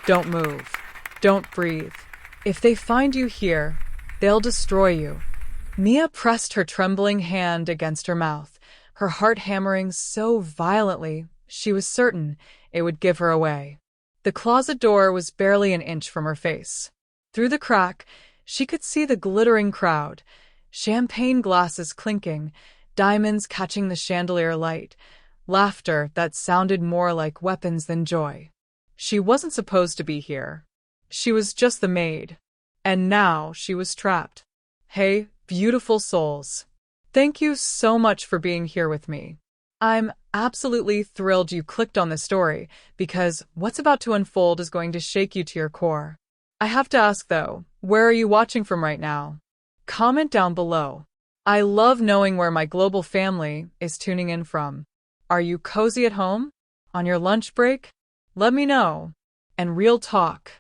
Don't move. Don't breathe. If they find you here, they'll destroy you." Mia pressed her trembling hand against her mouth, her heart hammering so violently she was certain it would give her away. The closet door was barely an inch from her face. Through the crack, she could see the glittering crowd, champagne glasses clinking, diamonds catching the chandelier light, laughter that sounded more like weapons than joy. She wasn't supposed to be here. She was just the maid. And now she was trapped. "Hey, beautiful souls. Thank you so much for being here with me. I'm absolutely thrilled you clicked on this story, because what's about to unfold is going to shake you to your core. I have to ask though, where are you watching from right now? Comment down below. I love knowing where my global family is tuning in from. Are you cozy at home? On your lunch break? Let me know. And real talk,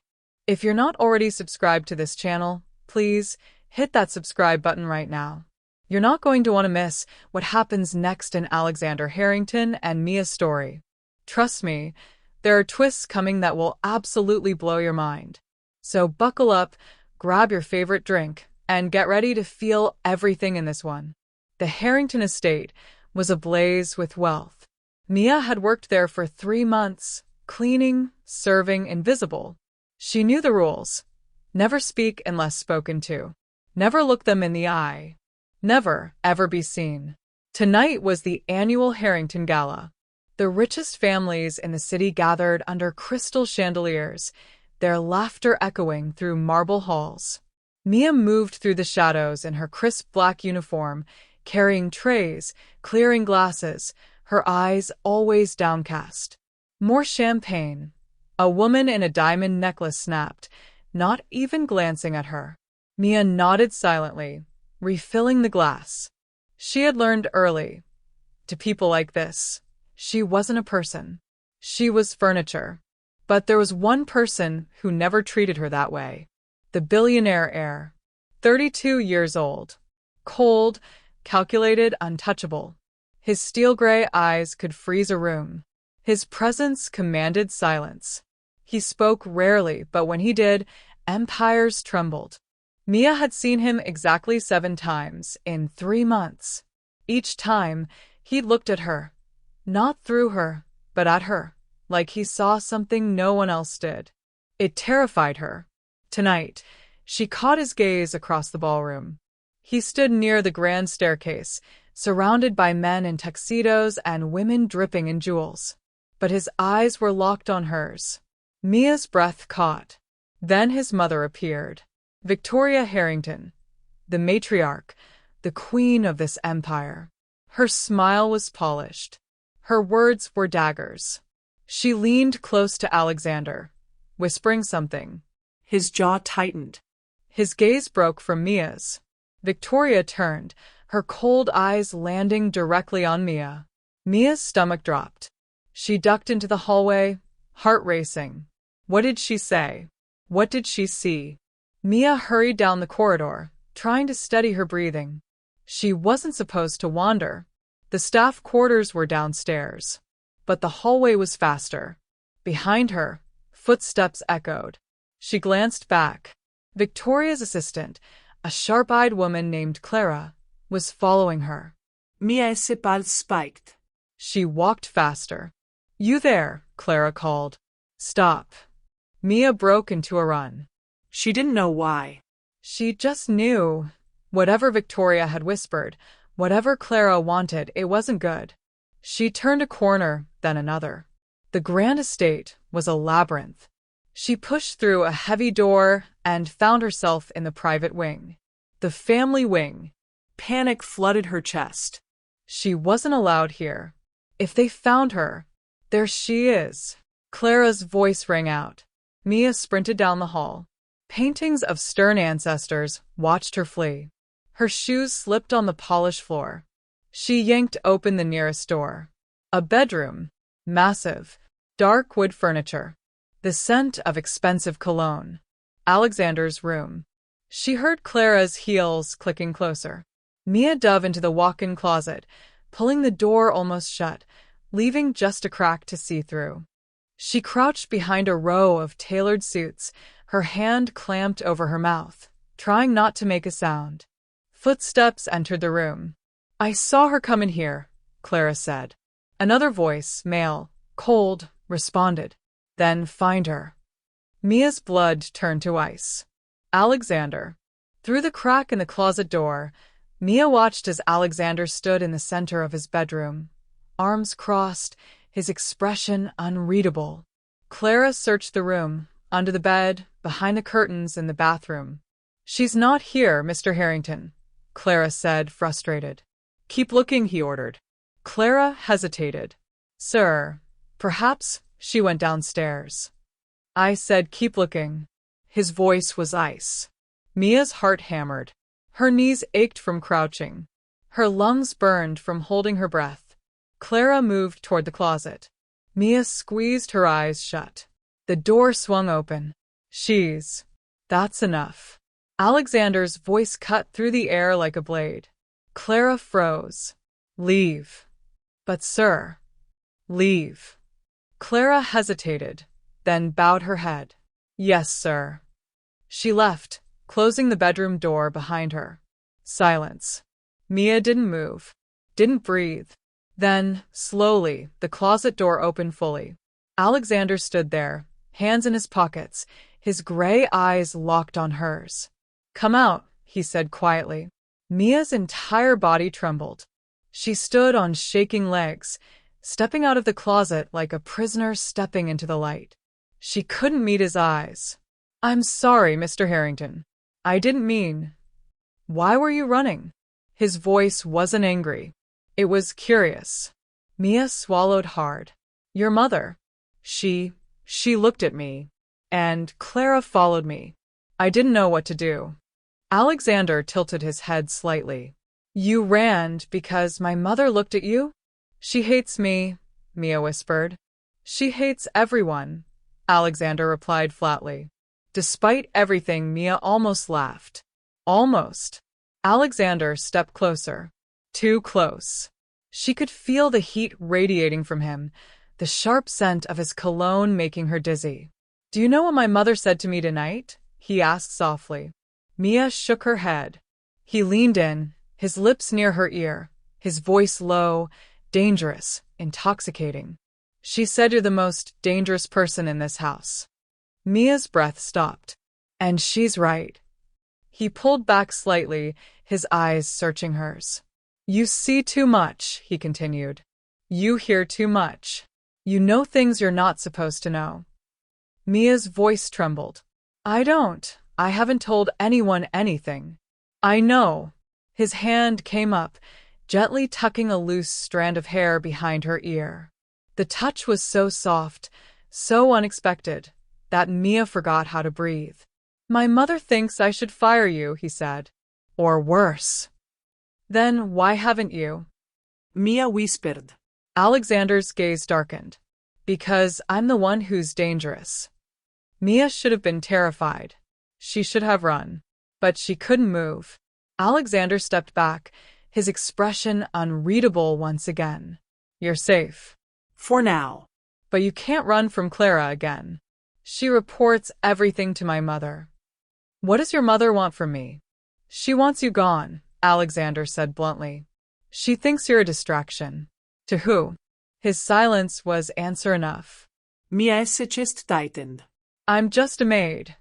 if you're not already subscribed to this channel, please hit that subscribe button right now. You're not going to want to miss what happens next in Alexander Harrington and Mia's story. Trust me, there are twists coming that will absolutely blow your mind. So buckle up, grab your favorite drink, and get ready to feel everything in this one. The Harrington estate was ablaze with wealth. Mia had worked there for 3 months, cleaning, serving, invisible. She knew the rules. Never speak unless spoken to. Never look them in the eye. Never, ever be seen. Tonight was the annual Harrington Gala. The richest families in the city gathered under crystal chandeliers, their laughter echoing through marble halls. Mia moved through the shadows in her crisp black uniform, carrying trays, clearing glasses, her eyes always downcast. More champagne. A woman in a diamond necklace snapped, not even glancing at her. Mia nodded silently, refilling the glass. She had learned early. To people like this, she wasn't a person. She was furniture. But there was one person who never treated her that way. The billionaire heir. 32 years old. Cold, calculated, untouchable. His steel-gray eyes could freeze a room. His presence commanded silence. He spoke rarely, but when he did, empires trembled. Mia had seen him exactly 7 times in 3 months. Each time, he looked at her. Not through her, but at her, like he saw something no one else did. It terrified her. Tonight, she caught his gaze across the ballroom. He stood near the grand staircase, surrounded by men in tuxedos and women dripping in jewels. But his eyes were locked on hers. Mia's breath caught. Then his mother appeared. Victoria Harrington, the matriarch, the queen of this empire. Her smile was polished. Her words were daggers. She leaned close to Alexander, whispering something. His jaw tightened. His gaze broke from Mia's. Victoria turned, her cold eyes landing directly on Mia. Mia's stomach dropped. She ducked into the hallway, heart racing. What did she say? What did she see? Mia hurried down the corridor, trying to steady her breathing. She wasn't supposed to wander. The staff quarters were downstairs. But the hallway was faster. Behind her, footsteps echoed. She glanced back. Victoria's assistant, a sharp-eyed woman named Clara, was following her. Mia's pulse spiked. She walked faster. "You there," Clara called. "Stop." Mia broke into a run. She didn't know why. She just knew. Whatever Victoria had whispered, whatever Clara wanted, it wasn't good. She turned a corner, then another. The grand estate was a labyrinth. She pushed through a heavy door and found herself in the private wing. The family wing. Panic flooded her chest. She wasn't allowed here. If they found her, there she is. Clara's voice rang out. Mia sprinted down the hall. Paintings of stern ancestors watched her flee. Her shoes slipped on the polished floor. She yanked open the nearest door. A bedroom. Massive. Dark wood furniture. The scent of expensive cologne. Alexander's room. She heard Clara's heels clicking closer. Mia dove into the walk-in closet, pulling the door almost shut, leaving just a crack to see through. She crouched behind a row of tailored suits, her hand clamped over her mouth, trying not to make a sound. Footsteps entered the room. "I saw her come in here," Clara said. Another voice, male, cold, responded. "Then find her." Mia's blood turned to ice. Alexander. Through the crack in the closet door, Mia watched as Alexander stood in the center of his bedroom, arms crossed, his expression unreadable. Clara searched the room, under the bed, behind the curtains in the bathroom. "She's not here, Mr. Harrington," Clara said, frustrated. "Keep looking," he ordered. Clara hesitated. "Sir, perhaps she went downstairs." "I said keep looking." His voice was ice. Mia's heart hammered. Her knees ached from crouching. Her lungs burned from holding her breath. Clara moved toward the closet. Mia squeezed her eyes shut. The door swung open. That's enough." Alexander's voice cut through the air like a blade. Clara froze. "Leave." "But sir." "Leave." Clara hesitated, then bowed her head. "Yes, sir." She left, closing the bedroom door behind her. Silence. Mia didn't move, didn't breathe. Then, slowly, the closet door opened fully. Alexander stood there, hands in his pockets, his gray eyes locked on hers. "Come out," he said quietly. Mia's entire body trembled. She stood on shaking legs, stepping out of the closet like a prisoner stepping into the light. She couldn't meet his eyes. "I'm sorry, Mr. Harrington. I didn't mean." "Why were you running?" His voice wasn't angry. It was curious. Mia swallowed hard. "Your mother. She looked at me. And Clara followed me. I didn't know what to do." Alexander tilted his head slightly. "You ran because my mother looked at you?" "She hates me," Mia whispered. "She hates everyone," Alexander replied flatly. Despite everything, Mia almost laughed. Almost. Alexander stepped closer. Too close. She could feel the heat radiating from him, the sharp scent of his cologne making her dizzy. "Do you know what my mother said to me tonight?" he asked softly. Mia shook her head. He leaned in, his lips near her ear, his voice low, dangerous, intoxicating. "She said you're the most dangerous person in this house." Mia's breath stopped. "And she's right." He pulled back slightly, his eyes searching hers. "You see too much," he continued. "You hear too much. You know things you're not supposed to know." Mia's voice trembled. I haven't told anyone anything." "I know." His hand came up, gently tucking a loose strand of hair behind her ear. The touch was so soft, so unexpected, that Mia forgot how to breathe. "My mother thinks I should fire you," he said. "Or worse." "Then why haven't you?" Mia whispered. Alexander's gaze darkened. "Because I'm the one who's dangerous." Mia should have been terrified. She should have run. But she couldn't move. Alexander stepped back, his expression unreadable once again. "You're safe." "For now." "But you can't run from Clara again. She reports everything to my mother." "What does your mother want from me?" "She wants you gone," Alexander said bluntly. "She thinks you're a distraction." "To who?" His silence was answer enough. Mia's chest tightened. "I'm just a maid."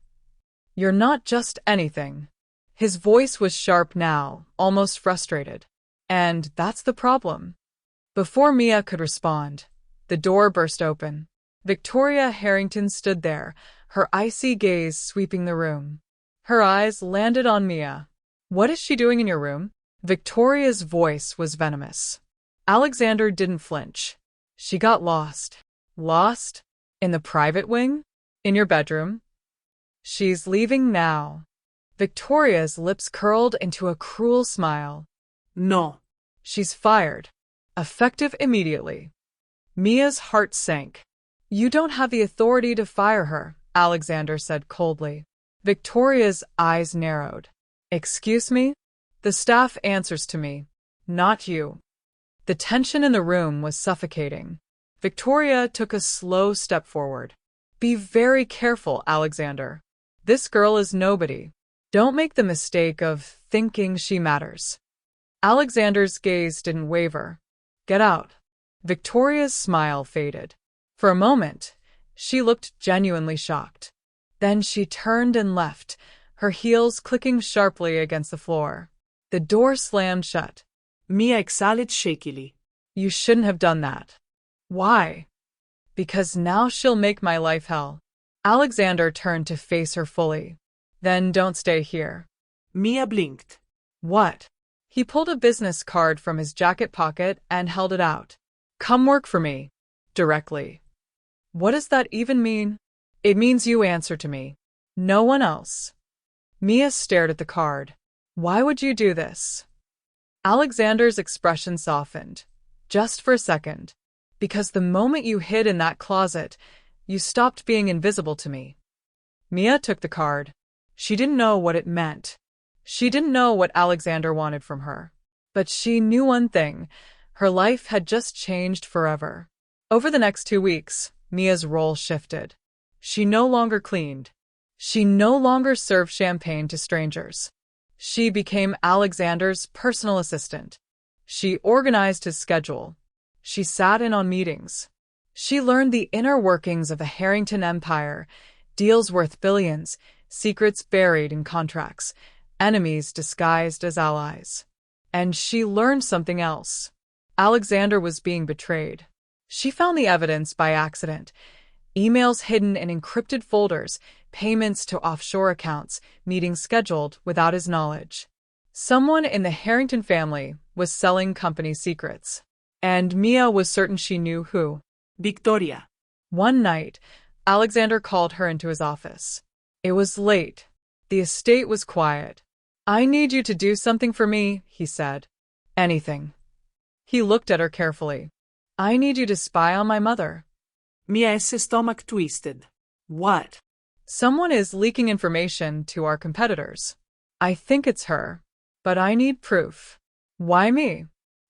"You're not just anything." His voice was sharp now, almost frustrated. "And that's the problem." Before Mia could respond, the door burst open. Victoria Harrington stood there, her icy gaze sweeping the room. Her eyes landed on Mia. "What is she doing in your room?" Victoria's voice was venomous. Alexander didn't flinch. "She got lost." "Lost? In the private wing? In your bedroom?" "She's leaving now." Victoria's lips curled into a cruel smile. "No." "She's fired. Effective immediately." Mia's heart sank. "You don't have the authority to fire her," Alexander said coldly. Victoria's eyes narrowed. "Excuse me? The staff answers to me, not you." The tension in the room was suffocating. Victoria took a slow step forward. Be very careful, Alexander. This girl is nobody. Don't make the mistake of thinking she matters. Alexander's gaze didn't waver. Get out. Victoria's smile faded. For a moment, she looked genuinely shocked. Then she turned and left, her heels clicking sharply against the floor. The door slammed shut. Mia exhaled shakily. You shouldn't have done that. Why? Because now she'll make my life hell. Alexander turned to face her fully. Then don't stay here. Mia blinked. What? He pulled a business card from his jacket pocket and held it out. Come work for me. Directly. What does that even mean? It means you answer to me. No one else. Mia stared at the card. Why would you do this? Alexander's expression softened. Just for a second. Because the moment you hid in that closet, you stopped being invisible to me. Mia took the card. She didn't know what it meant. She didn't know what Alexander wanted from her. But she knew one thing. Her life had just changed forever. Over the next 2 weeks, Mia's role shifted. She no longer cleaned. She no longer served champagne to strangers. She became Alexander's personal assistant. She organized his schedule. She sat in on meetings. She learned the inner workings of the Harrington empire, deals worth billions, secrets buried in contracts, enemies disguised as allies. And she learned something else. Alexander was being betrayed. She found the evidence by accident. Emails hidden in encrypted folders, payments to offshore accounts, meetings scheduled without his knowledge. Someone in the Harrington family was selling company secrets. And Mia was certain she knew who. Victoria. One night, Alexander called her into his office. It was late. The estate was quiet. I need you to do something for me, he said. Anything. He looked at her carefully. I need you to spy on my mother. Mia's stomach twisted. What? Someone is leaking information to our competitors. I think it's her, but I need proof. Why me?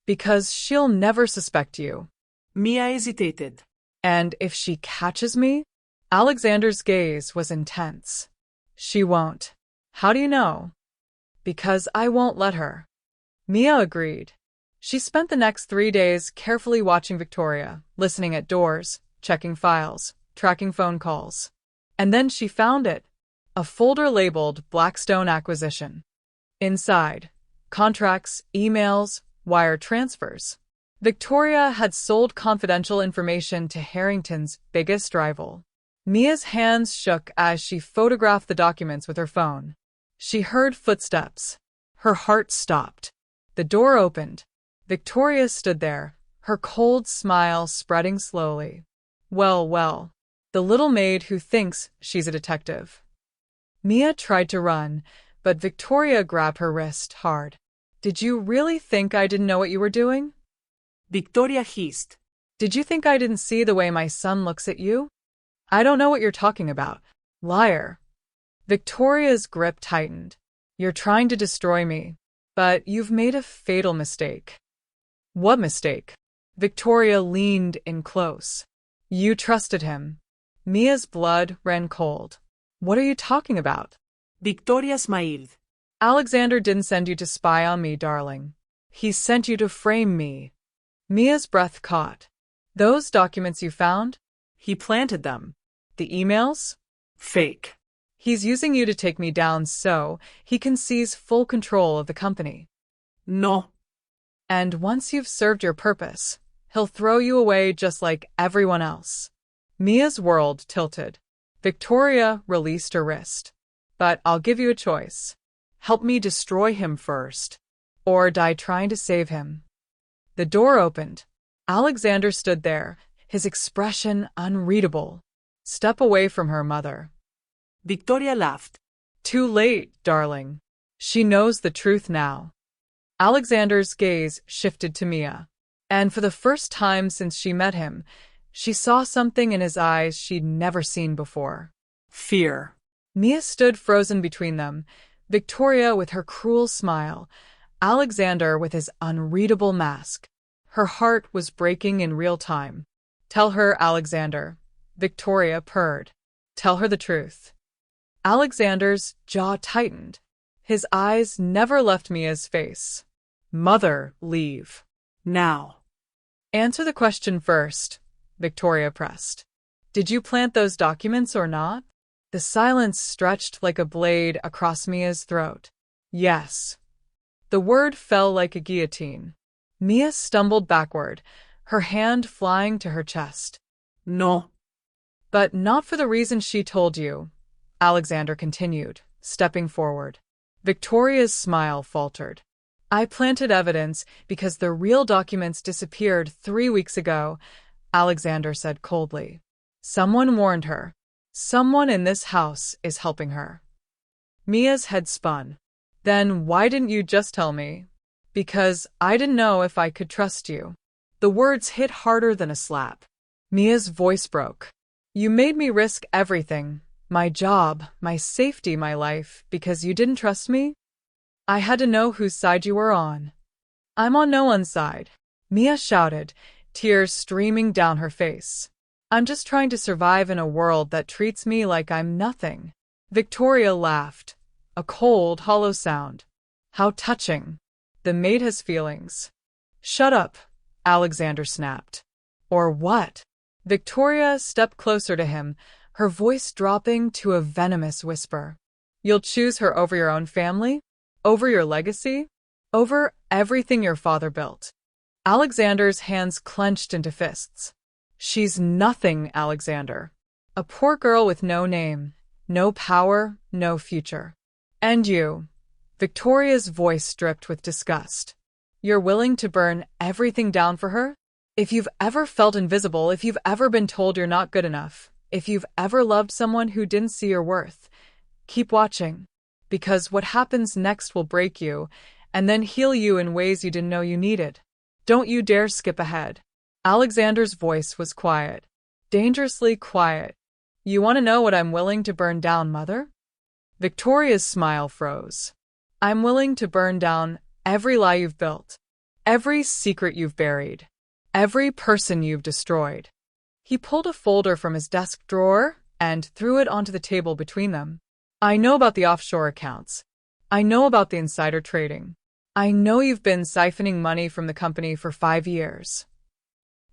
Because she'll never suspect you. Mia hesitated. And if she catches me? Alexander's gaze was intense. She won't. How do you know? Because I won't let her. Mia agreed. She spent the next 3 days carefully watching Victoria, listening at doors, checking files, tracking phone calls. And then she found it. A folder labeled Blackstone Acquisition. Inside, contracts, emails, wire transfers. Victoria had sold confidential information to Harrington's biggest rival. Mia's hands shook as she photographed the documents with her phone. She heard footsteps. Her heart stopped. The door opened. Victoria stood there, her cold smile spreading slowly. Well, well, the little maid who thinks she's a detective. Mia tried to run, but Victoria grabbed her wrist hard. Did you really think I didn't know what you were doing? Victoria hissed. Did you think I didn't see the way my son looks at you? I don't know what you're talking about. Liar. Victoria's grip tightened. You're trying to destroy me, but you've made a fatal mistake. What mistake? Victoria leaned in close. You trusted him. Mia's blood ran cold. What are you talking about? Victoria smiled. Alexander didn't send you to spy on me, darling. He sent you to frame me. Mia's breath caught. Those documents you found? He planted them. The emails? Fake. He's using you to take me down so he can seize full control of the company. No. And once you've served your purpose, he'll throw you away just like everyone else. Mia's world tilted. Victoria released her wrist. But I'll give you a choice. Help me destroy him first, or die trying to save him. The door opened. Alexander stood there, his expression unreadable. Step away from her, mother. Victoria laughed. Too late, darling. She knows the truth now. Alexander's gaze shifted to Mia, and for the first time since she met him, she saw something in his eyes she'd never seen before. Fear. Mia stood frozen between them, Victoria with her cruel smile, Alexander with his unreadable mask. Her heart was breaking in real time. Tell her, Alexander. Victoria purred. Tell her the truth. Alexander's jaw tightened. His eyes never left Mia's face. Mother, leave. Now. Answer the question first, Victoria pressed. Did you plant those documents or not? The silence stretched like a blade across Mia's throat. Yes. The word fell like a guillotine. Mia stumbled backward, her hand flying to her chest. No. But not for the reason she told you, Alexander continued, stepping forward. Victoria's smile faltered. I planted evidence because the real documents disappeared 3 weeks ago, Alexander said coldly. Someone warned her. Someone in this house is helping her. Mia's head spun. Then why didn't you just tell me? Because I didn't know if I could trust you. The words hit harder than a slap. Mia's voice broke. You made me risk everything, my job, my safety, my life, because you didn't trust me? I had to know whose side you were on. I'm on no one's side, Mia shouted, tears streaming down her face. I'm just trying to survive in a world that treats me like I'm nothing. Victoria laughed, a cold, hollow sound. How touching. The maid has feelings. Shut up, Alexander snapped. Or what? Victoria stepped closer to him, her voice dropping to a venomous whisper. You'll choose her over your own family? Over your legacy? Over everything your father built? Alexander's hands clenched into fists. She's nothing, Alexander. A poor girl with no name, no power, no future. And you. Victoria's voice dripped with disgust. You're willing to burn everything down for her? If you've ever felt invisible, if you've ever been told you're not good enough, if you've ever loved someone who didn't see your worth, keep watching. Because what happens next will break you, and then heal you in ways you didn't know you needed. Don't you dare skip ahead. Alexander's voice was quiet. Dangerously quiet. You want to know what I'm willing to burn down, Mother? Victoria's smile froze. I'm willing to burn down every lie you've built, every secret you've buried, every person you've destroyed. He pulled a folder from his desk drawer and threw it onto the table between them. I know about the offshore accounts. I know about the insider trading. I know you've been siphoning money from the company for 5 years.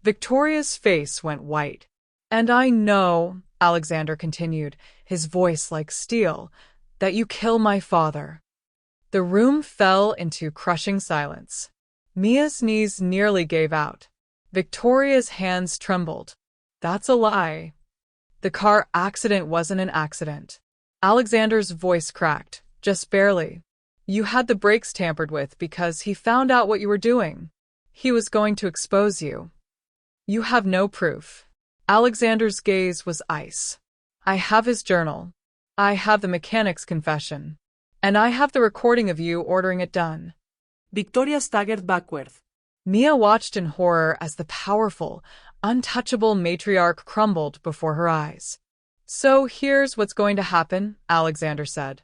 Victoria's face went white. And I know, Alexander continued, his voice like steel, that you kill my father. The room fell into crushing silence. Mia's knees nearly gave out. Victoria's hands trembled. That's a lie. The car accident wasn't an accident. Alexander's voice cracked, just barely. You had the brakes tampered with because he found out what you were doing. He was going to expose you. You have no proof. Alexander's gaze was ice. I have his journal. I have the mechanic's confession. And I have the recording of you ordering it done. Victoria staggered backward. Mia watched in horror as the powerful, untouchable matriarch crumbled before her eyes. So here's what's going to happen, Alexander said.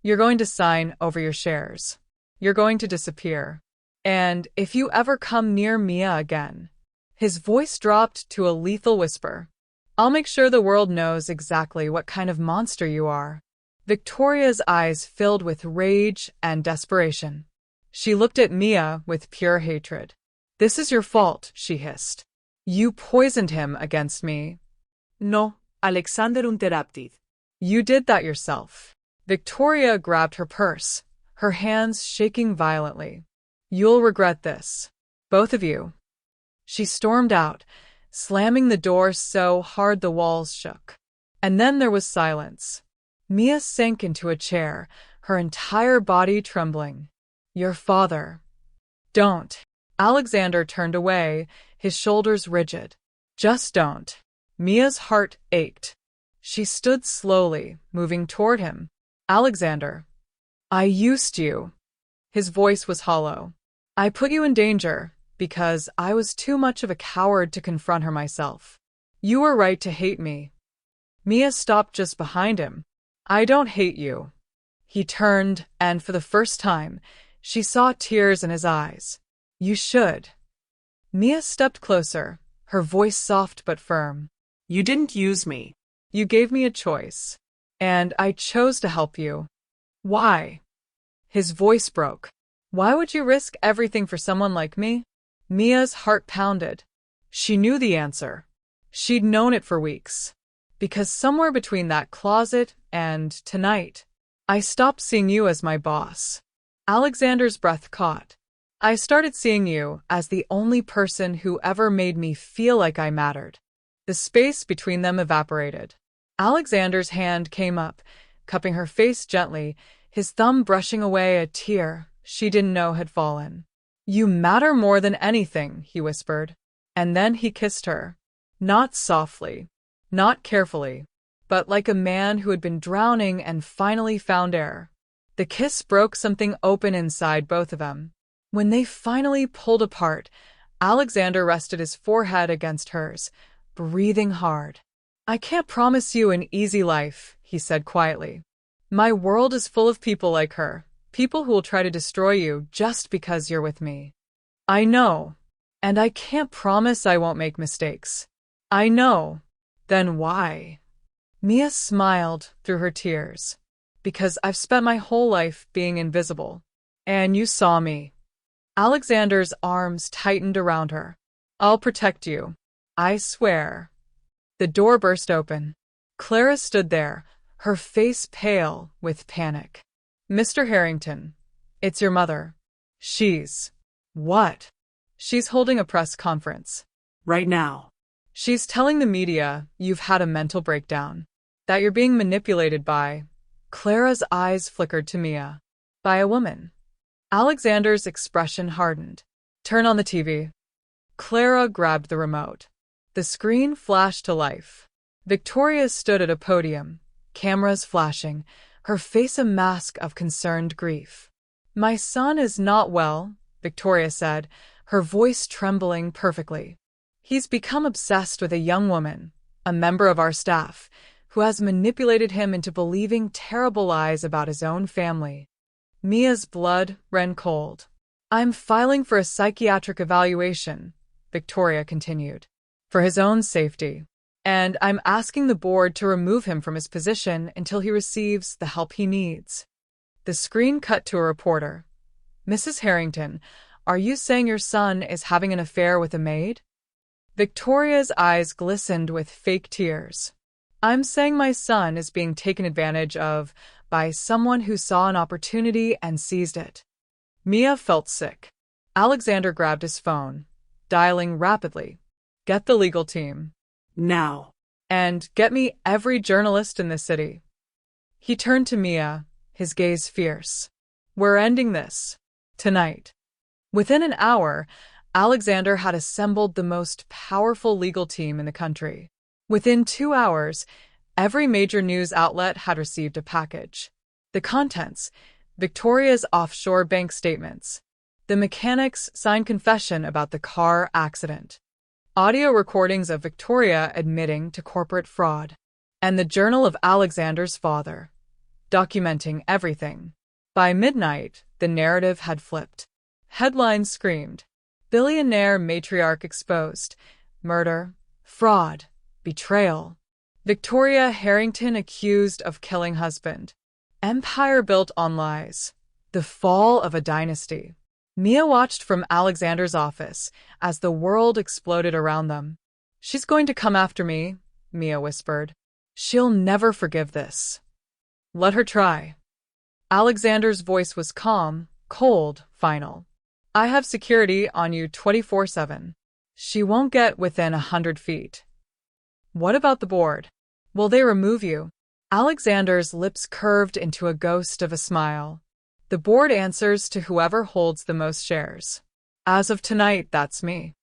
You're going to sign over your shares. You're going to disappear. And if you ever come near Mia again, his voice dropped to a lethal whisper. I'll make sure the world knows exactly what kind of monster you are. Victoria's eyes filled with rage and desperation. She looked at Mia with pure hatred. This is your fault, she hissed. You poisoned him against me. No, Alexander interrupted. You did that yourself. Victoria grabbed her purse, her hands shaking violently. You'll regret this. Both of you. She stormed out, slamming the door so hard the walls shook. And then there was silence. Mia sank into a chair, her entire body trembling. Your father. Don't. Alexander turned away, his shoulders rigid. Just don't. Mia's heart ached. She stood slowly, moving toward him. Alexander. I used you. His voice was hollow. I put you in danger because I was too much of a coward to confront her myself. You were right to hate me. Mia stopped just behind him. I don't hate you. He turned, and for the first time, she saw tears in his eyes. You should. Mia stepped closer, her voice soft but firm. You didn't use me. You gave me a choice, and I chose to help you. Why? His voice broke. Why would you risk everything for someone like me? Mia's heart pounded. She knew the answer. She'd known it for weeks. Because somewhere between that closet and tonight, I stopped seeing you as my boss. Alexander's breath caught. I started seeing you as the only person who ever made me feel like I mattered. The space between them evaporated. Alexander's hand came up, cupping her face gently, his thumb brushing away a tear she didn't know had fallen. You matter more than anything, he whispered. And then he kissed her. Not softly, not carefully, but like a man who had been drowning and finally found air. The kiss broke something open inside both of them. When they finally pulled apart, Alexander rested his forehead against hers, breathing hard. I can't promise you an easy life, he said quietly. My world is full of people like her, people who will try to destroy you just because you're with me. I know, and I can't promise I won't make mistakes. I know. Then why? Mia smiled through her tears. Because I've spent my whole life being invisible. And you saw me. Alexander's arms tightened around her. I'll protect you. I swear. The door burst open. Clara stood there, her face pale with panic. Mr. Harrington, it's your mother. She's… What? She's holding a press conference. Right now. She's telling the media you've had a mental breakdown. That you're being manipulated by… Clara's eyes flickered to Mia. By a woman. Alexander's expression hardened. Turn on the TV. Clara grabbed the remote. The screen flashed to life. Victoria stood at a podium, cameras flashing, her face a mask of concerned grief. My son is not well, Victoria said, her voice trembling perfectly. He's become obsessed with a young woman, a member of our staff, who has manipulated him into believing terrible lies about his own family. Mia's blood ran cold. I'm filing for a psychiatric evaluation, Victoria continued, for his own safety. And I'm asking the board to remove him from his position until he receives the help he needs. The screen cut to a reporter. Mrs. Harrington, are you saying your son is having an affair with a maid? Victoria's eyes glistened with fake tears. I'm saying my son is being taken advantage of by someone who saw an opportunity and seized it. Mia felt sick. Alexander grabbed his phone, dialing rapidly. Get the legal team. Now. And get me every journalist in the city. He turned to Mia, his gaze fierce. We're ending this. Tonight. Within an hour, Alexander had assembled the most powerful legal team in the country. Within 2 hours, every major news outlet had received a package. The contents: Victoria's offshore bank statements. The mechanic's signed confession about the car accident. Audio recordings of Victoria admitting to corporate fraud. And the journal of Alexander's father, documenting everything. By midnight, the narrative had flipped. Headlines screamed, "Billionaire matriarch exposed. Murder, fraud, betrayal. Victoria Harrington accused of killing husband. Empire built on lies. The fall of a dynasty." Mia watched from Alexander's office as the world exploded around them. She's going to come after me, Mia whispered. She'll never forgive this. Let her try. Alexander's voice was calm, cold, final. I have security on you 24/7. She won't get within 100 feet. What about the board? Will they remove you? Alexander's lips curved into a ghost of a smile. The board answers to whoever holds the most shares. As of tonight, that's me.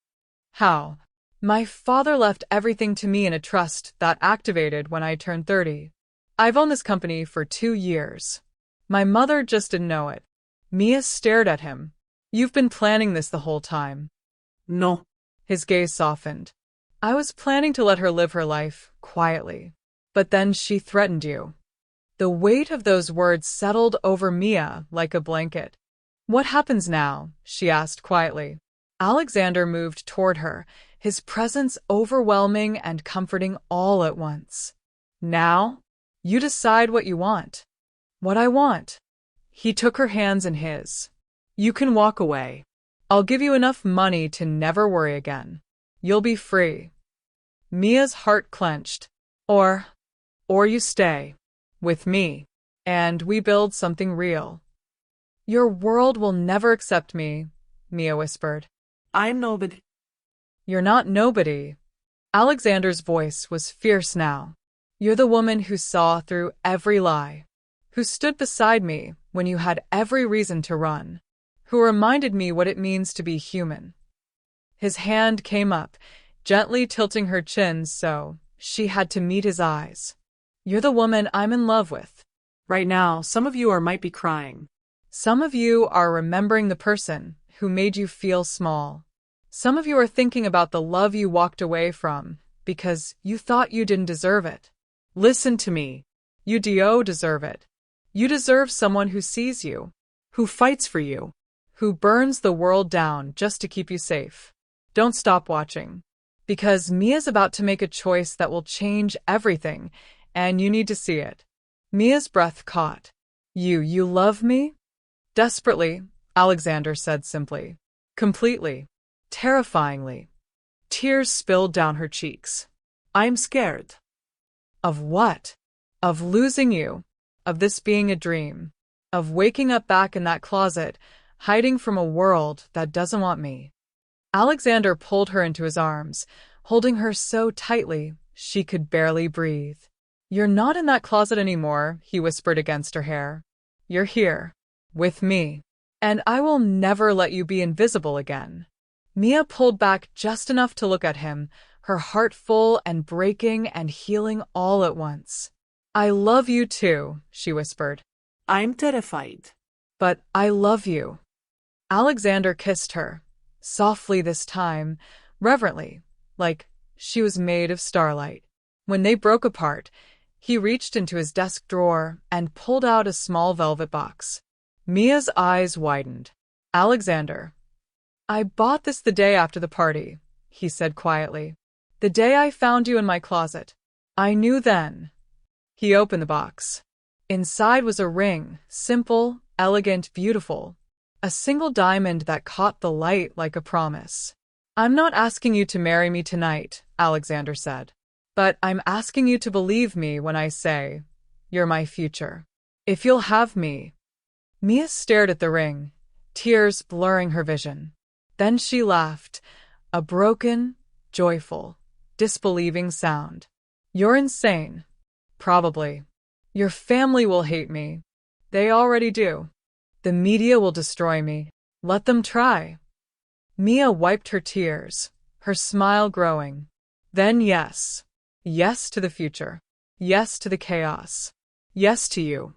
How? My father left everything to me in a trust that activated when I turned 30. I've owned this company for 2 years. My mother just didn't know it. Mia stared at him. You've been planning this the whole time. No. His gaze softened. I was planning to let her live her life quietly. But then she threatened you. The weight of those words settled over Mia like a blanket. What happens now? She asked quietly. Alexander moved toward her, his presence overwhelming and comforting all at once. Now, you decide what you want. What I want. He took her hands in his. You can walk away. I'll give you enough money to never worry again. You'll be free. Mia's heart clenched. Or you stay. With me. And we build something real. Your world will never accept me, Mia whispered. I'm nobody. You're not nobody. Alexander's voice was fierce now. You're the woman who saw through every lie, who stood beside me when you had every reason to run, who reminded me what it means to be human. His hand came up, gently tilting her chin so she had to meet his eyes. You're the woman I'm in love with. Right now, some of you might be crying. Some of you are remembering the person who made you feel small. Some of you are thinking about the love you walked away from because you thought you didn't deserve it. Listen to me. You do deserve it. You deserve someone who sees you, Who fights for you? who burns the world down just to keep you safe. Don't stop watching. Because Mia's about to make a choice that will change everything, and you need to see it. Mia's breath caught. You love me? Desperately, Alexander said simply. Completely. Terrifyingly. Tears spilled down her cheeks. I'm scared. Of what? Of losing you. Of this being a dream. Of waking up back in that closet, hiding from a world that doesn't want me. Alexander pulled her into his arms, holding her so tightly she could barely breathe. You're not in that closet anymore, he whispered against her hair. You're here. With me. And I will never let you be invisible again. Mia pulled back just enough to look at him, her heart full and breaking and healing all at once. I love you too, she whispered. I'm terrified. But I love you. Alexander kissed her, softly this time, reverently, like she was made of starlight. When they broke apart, he reached into his desk drawer and pulled out a small velvet box. Mia's eyes widened. Alexander. I bought this the day after the party, he said quietly. The day I found you in my closet. I knew then. He opened the box. Inside was a ring, simple, elegant, beautiful. A single diamond that caught the light like a promise. I'm not asking you to marry me tonight, Alexander said. But I'm asking you to believe me when I say, you're my future. If you'll have me. Mia stared at the ring, tears blurring her vision. Then she laughed, a broken, joyful, disbelieving sound. You're insane. Probably. Your family will hate me. They already do. The media will destroy me. Let them try. Mia wiped her tears, her smile growing. Then yes. Yes to the future. Yes to the chaos. Yes to you.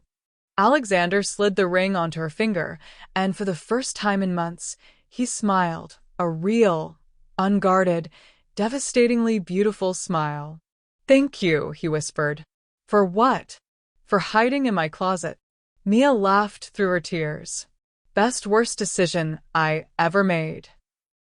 Alexander slid the ring onto her finger, and for the first time in months, he smiled, a real, unguarded, devastatingly beautiful smile. Thank you, he whispered. For what? For hiding in my closet. Mia laughed through her tears. Best worst decision I ever made.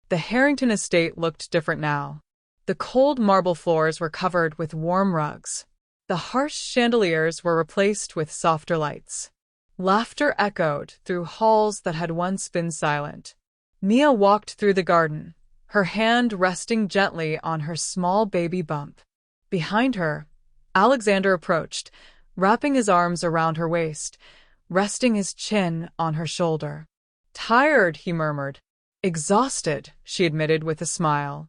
The Harrington estate looked different now. The cold marble floors were covered with warm rugs. The harsh chandeliers were replaced with softer lights. Laughter echoed through halls that had once been silent. Mia walked through the garden, her hand resting gently on her small baby bump. Behind her, Alexander approached, wrapping his arms around her waist, resting his chin on her shoulder. Tired, he murmured. Exhausted, she admitted with a smile.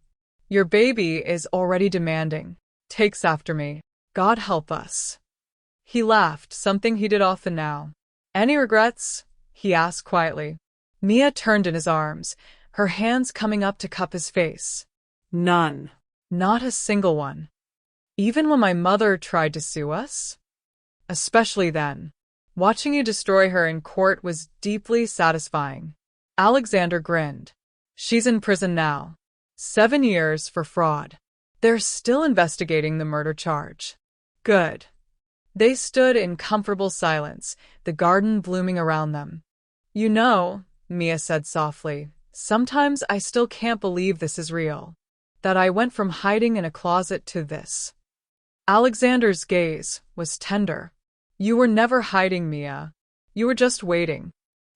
Your baby is already demanding. Takes after me. God help us. He laughed, something he did often now. Any regrets? He asked quietly. Mia turned in his arms, her hands coming up to cup his face. None. Not a single one. Even when my mother tried to sue us? Especially then. Watching you destroy her in court was deeply satisfying. Alexander grinned. She's in prison now. 7 years for fraud. They're still investigating the murder charge. Good. They stood in comfortable silence, the garden blooming around them. You know, Mia said softly, sometimes I still can't believe this is real. that I went from hiding in a closet to this. Alexander's gaze was tender. You were never hiding, Mia. You were just waiting.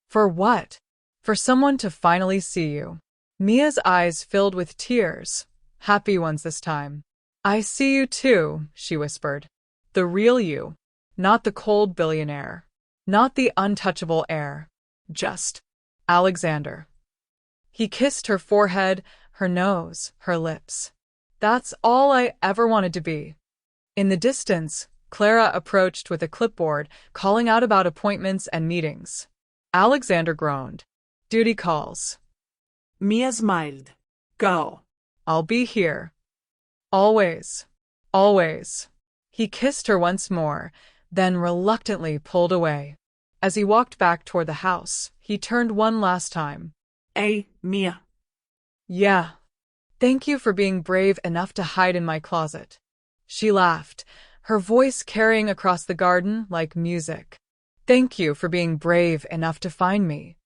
For what? For someone to finally see you. Mia's eyes filled with tears, happy ones this time. I see you too, she whispered. The real you. Not the cold billionaire. Not the untouchable heir. Just Alexander. He kissed her forehead, her nose, her lips. That's all I ever wanted to be. In the distance, Clara approached with a clipboard, calling out about appointments and meetings. Alexander groaned. Duty calls. Mia smiled. Go. I'll be here. Always. Always. He kissed her once more, then reluctantly pulled away. As he walked back toward the house, he turned one last time. Hey, Mia. Yeah. Thank you for being brave enough to hide in my closet. She laughed, her voice carrying across the garden like music. Thank you for being brave enough to find me.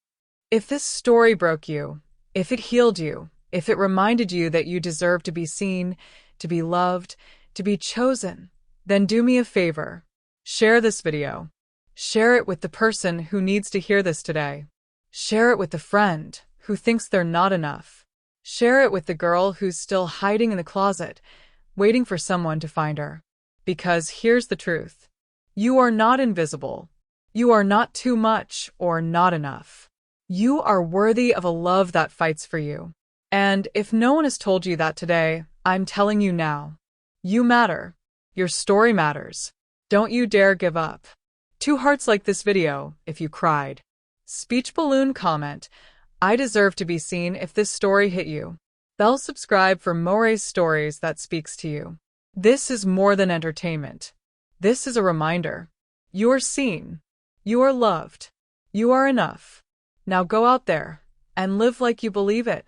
If this story broke you, if it healed you, if it reminded you that you deserve to be seen, to be loved, to be chosen, then do me a favor. Share this video. Share it with the person who needs to hear this today. Share it with the friend who thinks they're not enough. Share it with the girl who's still hiding in the closet, waiting for someone to find her. Because here's the truth. You are not invisible. You are not too much or not enough. You are worthy of a love that fights for you. And if no one has told you that today, I'm telling you now. You matter. Your story matters. Don't you dare give up. 2 hearts like this video if you cried. Speech balloon comment. I deserve to be seen if this story hit you. Bell subscribe for more stories that speaks to you. This is more than entertainment. This is a reminder. You are seen. You are loved. You are enough. Now go out there and live like you believe it.